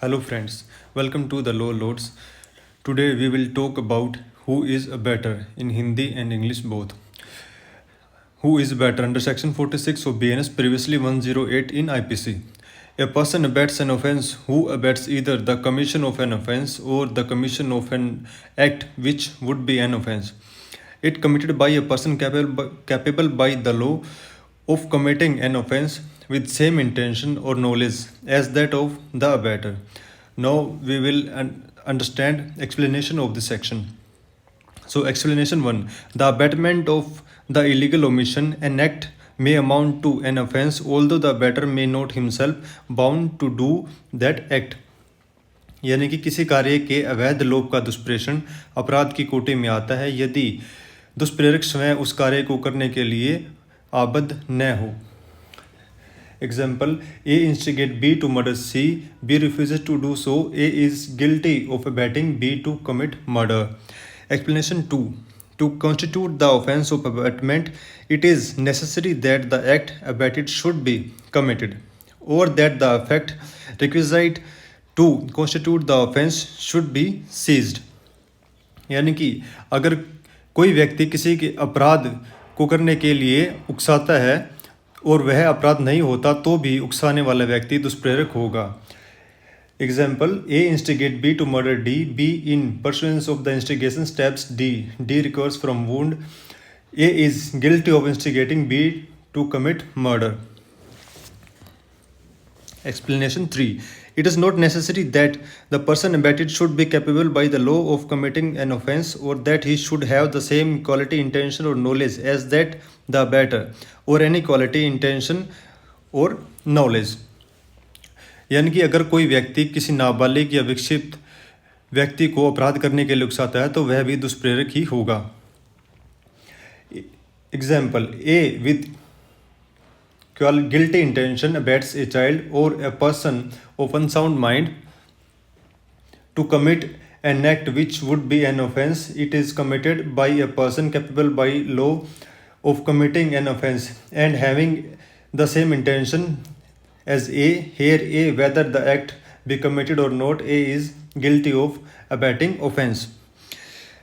Hello friends, welcome to the Law Lords. Today we will talk about who is better in Hindi and English both. Who is better under section 46 of BNS previously 108 in IPC. A person abets an offence who abets either the commission of an offence or the commission of an act which would be an offence. It committed by a person capable by the law of committing an offence with same intention or knowledge as that of the abetter. Now we will understand explanation of this section. So explanation 1. The abatement of the illegal omission, an act may amount to an offence although the abettor may not himself bound to do that act. यानी कि किसी कार्य के अवैध लोप का दुष्प्रेषण अपराध की कोटि में आता है यदि दुष्प्रेरक स्वयं उस कार्य को करने के लिए आबद्ध न हो. Example: A instigate B to murder C. B refuses to do so. A is guilty of abetting B to commit murder. Explanation 2. To constitute the offence of abetment, it is necessary that the act abetted should be committed, or that the effect requisite to constitute the offence should be seized. यानी कि अगर कोई व्यक्ति किसी के अपराध को करने के लिए उकसाता है और वह अपराध नहीं होता तो भी उकसाने वाला व्यक्ति दुष्प्रेरक होगा. Example: A instigate B to murder D. B in pursuance of the instigation stabs D. D recovers from wound. A is guilty of instigating B to commit murder. Explanation 3. It is not necessary that the person abetted should be capable by the law of committing an offence or that he should have the same quality, intention or knowledge as that the abettor, or any quality, intention or knowledge. यानी कि अगर कोई व्यक्ति किसी नाबालिग या विक्षिप्त व्यक्ति को अपराध करने के लिए उकसाता है तो वह भी दुष्प्रेरक ही होगा. Example: A with guilty intention abets a child or a person of unsound mind to commit an act which would be an offence. It is committed by a person capable by law of committing an offence and having the same intention as A. Here A, whether the act be committed or not, A is guilty of abetting offence.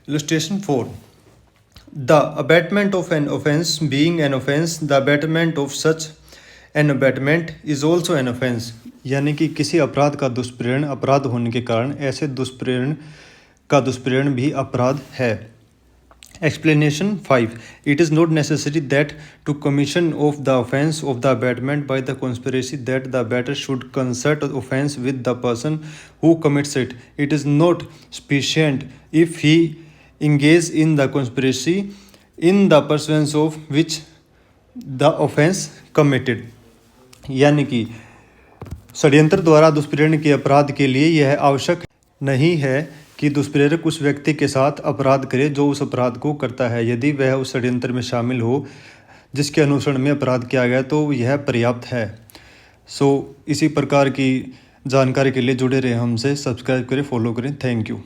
Illustration 4. The abatement of an offence being an offence, the abatement of such an abatement is also an offence. यानी कि किसी अपराध का दुष्प्रेरण अपराध होने के कारण ऐसे दुष्प्रेरण का दुष्प्रेरण भी अपराध है. Explanation 5. It is not necessary that to commission of the offence of the abatement by the conspiracy that the abetter should concert the offence with the person who commits it. It is not sufficient if he engage in the conspiracy in the pursuance of which the offence committed. यानी कि षड्यंत्र द्वारा दुष्प्रेरण के अपराध के लिए यह आवश्यक नहीं है कि दुष्प्रेरक उस व्यक्ति के साथ अपराध करे जो उस अपराध को करता है. यदि वह उस षड्यंत्र में शामिल हो जिसके अनुसरण में अपराध किया गया तो यह पर्याप्त है. इसी प्रकार की जानकारी के लिए जुड़े रहें हमसे. सब्सक्राइब करें, फॉलो करें. Thank you.